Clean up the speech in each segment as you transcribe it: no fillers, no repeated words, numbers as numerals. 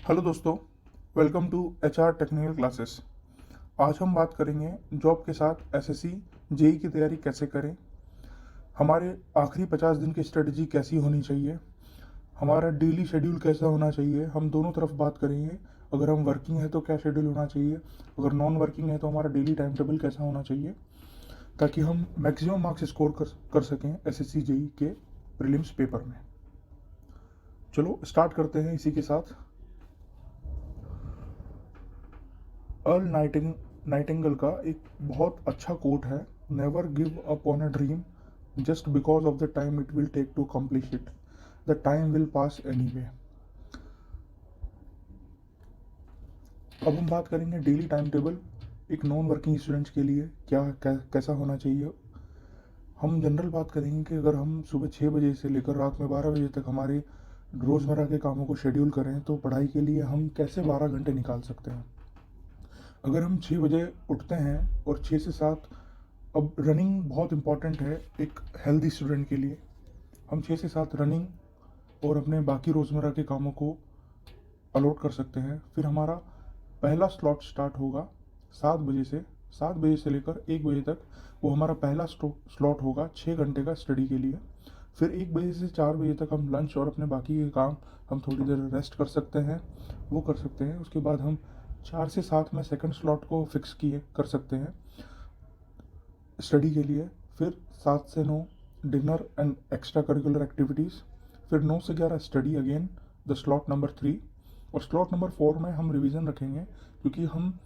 Hello दोस्तों, welcome to HR technical classes. आज हम बात करेंगे जॉब के साथ एसएससी जेई की तैयारी कैसे करें, हमारे आखिरी 50 दिन की स्ट्रेटजी कैसी होनी चाहिए, हमारा डेली शेड्यूल कैसा होना चाहिए। हम दोनों तरफ बात करेंगे। अगर हम वर्किंग है तो क्या शेड्यूल होना चाहिए, अगर नॉन वर्किंग है तो हमारा डेली टाइम टेबल कैसा होना चाहिए, ताकि हम मैक्सिमम मार्क्स स्कोर कर सकें एसएससी जेई के प्रीलिम्स पेपर में। चलो स्टार्ट करते हैं इसी के साथ। अर्ल नाइटिंगेल का एक बहुत अच्छा कोट है, never give up on a dream just because of the time it will take to accomplish it, the time will pass anyway. अब हम बात करेंगे डेली टाइम टेबल एक नॉन वर्किंग स्टूडेंट्स के लिए कैसा होना चाहिए। हम जनरल बात करेंगे कि अगर हम सुबह 6 बजे से लेकर रात में 12 बजे तक हमारे रोज़मर्रा के कामों को शेड्यूल करें तो पढ़ाई के लिए हम कैसे 12 घंटे निकाल सकते हैं। अगर हम 6 बजे उठते हैं और 6 से 7, अब रनिंग बहुत इम्पॉर्टेंट है एक हेल्दी स्टूडेंट के लिए। हम 6 से 7 रनिंग और अपने बाकी रोज़मर्रा के कामों को अलॉट कर सकते हैं। फिर हमारा पहला स्लॉट स्टार्ट होगा 7 बजे से। 7 बजे से लेकर 1 बजे तक वो हमारा पहला स्लॉट होगा 6 घंटे का स्टडी के लिए। फिर 1 बजे से 4 बजे तक हम लंच और अपने बाकी के काम हम थोड़ी देर रेस्ट कर सकते हैं, वो कर सकते हैं। उसके बाद हम 4 से 7 में सेकंड स्लॉट को फिक्स किए कर सकते हैं स्टडी के लिए। फिर 7 से 9 dinner and extra curricular activities. फिर 9 से 11 study again, the slot number 3। और स्लॉट नंबर 4 में हम रिवीजन रखेंगे, क्योंकि हम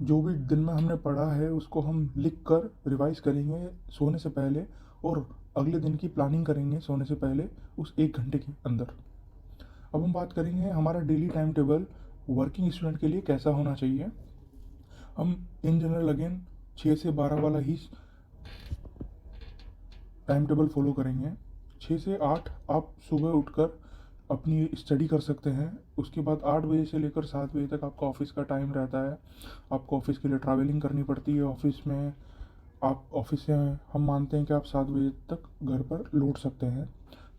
जो भी दिन में हमने पढ़ा है उसको हम लिख कर रिवाइज करेंगे सोने से पहले, और अगले दिन की प्लानिंग करेंगे सोने से पहले उस 1 घंटे के अंदर। अब हम बात करेंगे हमारा daily time table working student के लिए कैसा होना चाहिए। हम इन जनरल अगेन 6 से 12 वाला ही टाइम टेबल फॉलो करेंगे। 6 से 8 आप सुबह उठकर अपनी स्टडी कर सकते हैं। उसके बाद 8 बजे से लेकर 7 बजे तक आपका ऑफिस का टाइम रहता है। आपको ऑफिस के लिए ट्रैवलिंग करनी पड़ती है। ऑफिस में आप ऑफिस से हम मानते हैं कि आप 7 बजे तक घर पर लौट सकते हैं।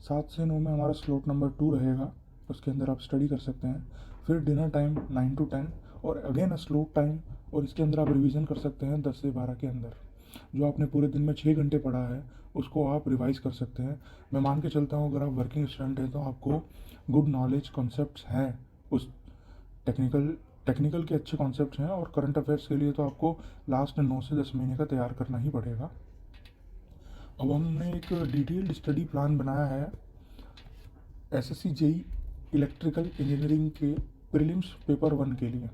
7 से 9 में हमारा स्लॉट नंबर 2 रहेगा, उसके अंदर आप स्टडी कर सकते हैं। फिर डिनर टाइम 9 to 10 और अगेन अ स्लोट टाइम, और इसके अंदर आप रिवीजन कर सकते हैं 10 से 12 के अंदर। जो आपने पूरे दिन में 6 घंटे पढ़ा है उसको आप रिवाइज कर सकते हैं। मैं मान के चलता हूँ अगर आप वर्किंग स्टूडेंट हैं तो आपको गुड नॉलेज कॉन्सेप्ट्स हैं, उस टेक्निकल टेक्निकल के अच्छे कॉन्सेप्ट्स हैं। और करंट अफेयर्स के लिए तो आपको लास्ट 9 से 10 महीने का तैयार करना ही पड़ेगा। अब हमने एक डिटेल्ड स्टडी प्लान बनाया है एसएससी जेई इलेक्ट्रिकल इंजीनियरिंग के प्रीलिम्स पेपर 1 के लिए।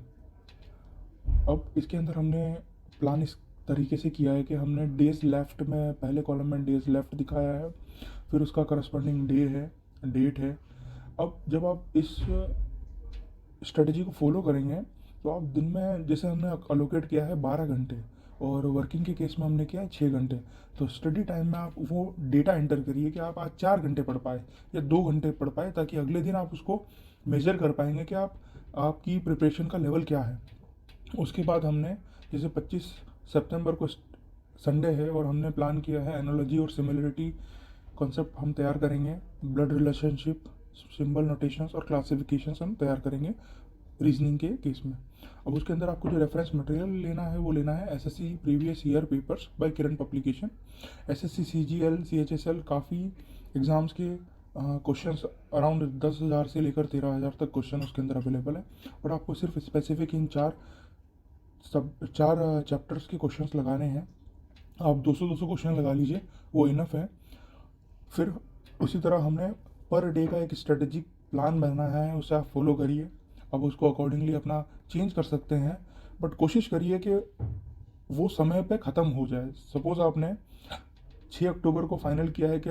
अब इसके अंदर हमने प्लान इस तरीके से किया है कि हमने डेज लेफ्ट में पहले कॉलम में डेज लेफ्ट दिखाया है, फिर उसका करस्पॉन्डिंग डे है, डेट है। अब जब आप इस स्ट्रेटजी को फॉलो करेंगे तो आप दिन में जैसे हमने अलोकेट किया है 12 घंटे, और वर्किंग के केस में हमने किया है 6 घंटे। तो स्टडी टाइम में आप वो डेटा एंटर करिए कि आप आज 4 घंटे पढ़ पाए या 2 घंटे पढ़ पाए, ताकि अगले दिन आप उसको मेजर कर पाएंगे कि आपकी प्रिपरेशन का लेवल क्या है। उसके बाद हमने जैसे 25 सितंबर को संडे है और हमने प्लान किया है एनोलॉजी और सिमिलरिटी कॉन्सेप्ट हम तैयार करेंगे। ब्लड रिलेशनशिप, सिंबल नोटेशंस और क्लासिफिकेशंस हम तैयार करेंगे रीजनिंग के केस में। अब उसके अंदर आपको जो रेफरेंस मटेरियल लेना है वो लेना है SSC previous year papers by Kiran publication. SSC CGL CHSL काफ़ी एग्ज़ाम्स के क्वेश्चंस अराउंड 10,000 से लेकर 13,000 तक क्वेश्चन उसके अंदर अवेलेबल है। और आपको सिर्फ स्पेसिफिक इन चार चैप्टर्स के क्वेश्चंस लगाने हैं। आप 200-200 क्वेश्चन लगा लीजिए, वो इनफ है। फिर उसी तरह हमने पर डे का एक स्ट्रेटेजिक प्लान बनाना है, उसे आप फॉलो करिए। अब उसको अकॉर्डिंगली अपना चेंज कर सकते हैं, बट कोशिश करिए कि वो समय पे ख़त्म हो जाए। सपोज़ आपने 6 अक्टूबर को फाइनल किया है कि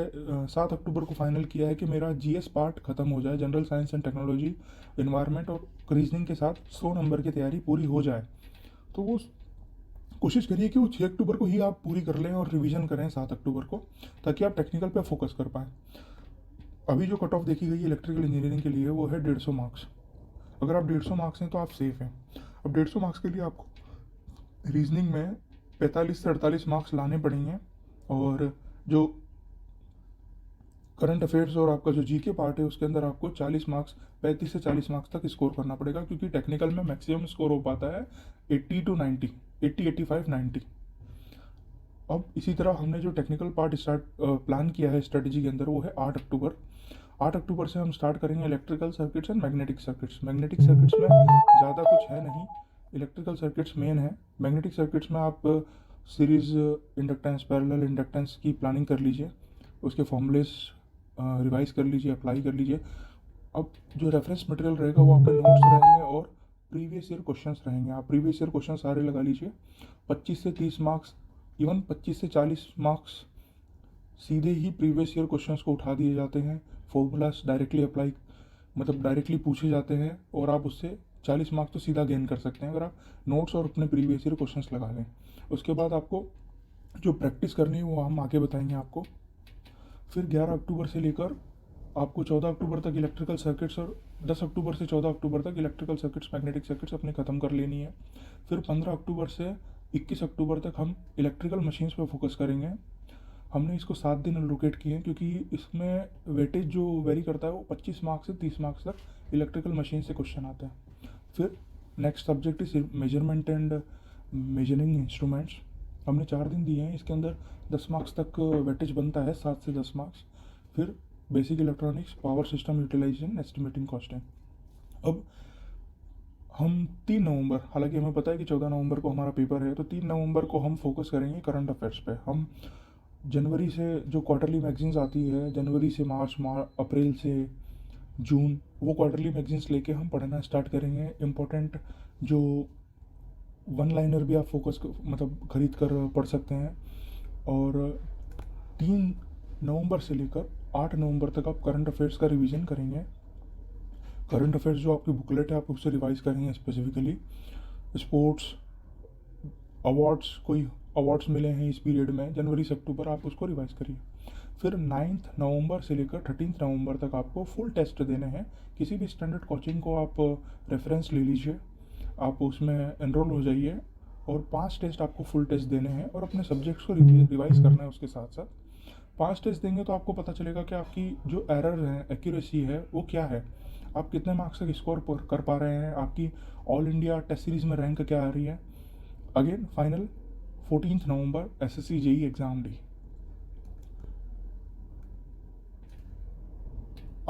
7 अक्टूबर को फाइनल किया है कि मेरा जीएस पार्ट ख़त्म हो जाए, general science and technology, environment और रीजनिंग के साथ 100 नंबर की तैयारी पूरी हो जाए। तो वो कोशिश करिए कि वो 6 अक्टूबर को ही आप पूरी कर लें और रिवीजन करें 7 अक्टूबर को, ताकि आप टेक्निकल पे फोकस कर पाएँ। अभी जो कट ऑफ देखी गई है इलेक्ट्रिकल इंजीनियरिंग के लिए वो है 150 मार्क्स। अगर आप 150 मार्क्स हैं तो आप सेफ़ हैं। अब 150 मार्क्स के लिए आपको रीजनिंग में 45 से 48 मार्क्स लाने पड़ेंगे, और जो करंट अफेयर्स और आपका जो जीके पार्ट है उसके अंदर आपको 40 मार्क्स, 35 से 40 मार्क्स तक स्कोर करना पड़ेगा, क्योंकि टेक्निकल में मैक्सिमम स्कोर हो पाता है 80 टू 90, 80, 85, 90। अब इसी तरह हमने जो टेक्निकल पार्ट स्टार्ट प्लान किया है स्ट्रेटजी के अंदर, वो है 8 अक्टूबर। 8 अक्टूबर से हम स्टार्ट करेंगे electrical circuits and magnetic circuits. Magnetic circuits में ज़्यादा कुछ है नहीं, इलेक्ट्रिकल सर्किट्स मेन है। मैग्नेटिक सर्किट्स में आप सीरीज इंडक्टेंस, पैरेलल इंडक्टेंस की प्लानिंग कर लीजिए, उसके फॉर्मूलेस रिवाइज कर लीजिए, अप्लाई कर लीजिए। अब जो रेफरेंस मटेरियल रहेगा वो आपके नोट्स रहेंगे और प्रीवियस ईयर क्वेश्चंस रहेंगे। आप प्रीवियस ईयर क्वेश्चन सारे लगा लीजिए। 25 से 30 मार्क्स, इवन 25 से 40 मार्क्स सीधे ही प्रीवियस ईयर क्वेश्चंस को उठा दिए जाते हैं। फॉर्मूलास डायरेक्टली अप्लाई, मतलब डायरेक्टली पूछे जाते हैं, और आप उससे 40 मार्क्स तो सीधा गेन कर सकते हैं अगर आप नोट्स और अपने प्रीवियस ईयर क्वेश्चंस लगा लें। उसके बाद आपको जो प्रैक्टिस करनी है वो हम आगे बताएंगे आपको। फिर 11 अक्टूबर से लेकर आपको 14 अक्टूबर तक इलेक्ट्रिकल सर्किट्स, और 10 अक्टूबर से 14 अक्टूबर तक इलेक्ट्रिकल सर्किट्स, मैग्नेटिक सर्किट्स अपने ख़त्म कर लेनी है। फिर 15 अक्टूबर से 21 अक्टूबर तक हम इलेक्ट्रिकल मशीन्स पर फोकस करेंगे। हमने इसको 7 दिन एलोकेट किए हैं, क्योंकि इसमें वेटेज जो वेरी करता है वो 25 मार्क्स से 30 मार्क्स तक इलेक्ट्रिकल मशीन से क्वेश्चन आते हैं। फिर next subject is measurement and measuring instruments. हमने 4 दिन दिए हैं, इसके अंदर 10 मार्क्स तक वेटेज बनता है, 7 से 10 मार्क्स। फिर basic electronics, power system utilization, estimating, costing. अब हम 3 नवंबर, हालांकि हमें पता है कि 14 नवंबर को हमारा पेपर है, तो 3 नवंबर को हम फोकस करेंगे करंट अफेयर्स पे। हम जनवरी से जो क्वार्टरली मैगजीन्स आती है, जनवरी से मार्च, अप्रैल से जून, वो क्वार्टरली मैगजीन्स लेके हम पढ़ना स्टार्ट करेंगे। इम्पोर्टेंट जो वन लाइनर भी आप फोकस मतलब खरीद कर पढ़ सकते हैं। और 3 नवंबर से लेकर 8 नवंबर तक आप करंट अफेयर्स का रिवीजन करेंगे। करंट अफेयर्स जो आपकी बुकलेट है आप उससे रिवाइज करेंगे। स्पेसिफिकली स्पोर्ट्स अवार्ड्स, कोई अवार्ड्स मिले हैं इस पीरियड में जनवरी से अक्टूबर, आप उसको रिवाइज करिए। फिर 9 नवंबर से लेकर 13 नवंबर तक आपको फुल टेस्ट देने हैं। किसी भी स्टैंडर्ड कोचिंग को आप रेफरेंस ले लीजिए, आप उसमें एनरोल हो जाइए, और 5 टेस्ट आपको फुल टेस्ट देने हैं और अपने सब्जेक्ट्स को रिवाइज करना है उसके साथ साथ। 5 टेस्ट देंगे तो आपको पता चलेगा कि आपकी जो एरर है, एक्यूरेसी है, वो क्या है, आप कितने मार्क्स तक स्कोर कर पा रहे हैं, आपकी ऑल इंडिया टेस्ट सीरीज़ में रैंक क्या आ रही है। अगेन फाइनल 14 नवंबर एसएससी जेई एग्ज़ाम डी।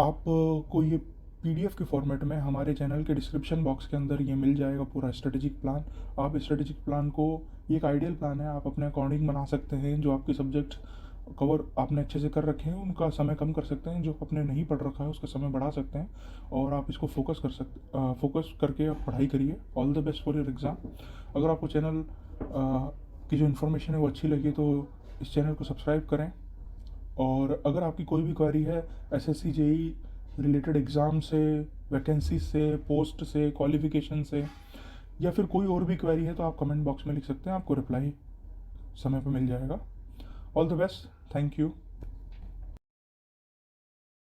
आपको ये पीडीएफ के फॉर्मेट में हमारे चैनल के डिस्क्रिप्शन बॉक्स के अंदर ये मिल जाएगा पूरा स्ट्रेटेजिक प्लान। आप स्ट्रेटेजिक प्लान को, ये एक आइडियल प्लान है, आप अपने अकॉर्डिंग बना सकते हैं। जो आपके सब्जेक्ट कवर आपने अच्छे से कर रखे हैं उनका समय कम कर सकते हैं, जो आपने नहीं पढ़ रखा है उसका समय बढ़ा सकते हैं, और आप इसको फोकस करके आप पढ़ाई करिए। All the best for your exam. अगर आपको चैनल की जो इन्फॉर्मेशन है वो अच्छी लगी तो इस चैनल को सब्सक्राइब करें। और अगर आपकी कोई भी क्वेरी है एसएससी जेई रिलेटेड एग्ज़ाम से, वैकेंसी से, पोस्ट से, क्वालिफिकेशन से, या फिर कोई और भी क्वेरी है तो आप कमेंट बॉक्स में लिख सकते हैं, आपको रिप्लाई समय पर मिल जाएगा। All the best, thank you.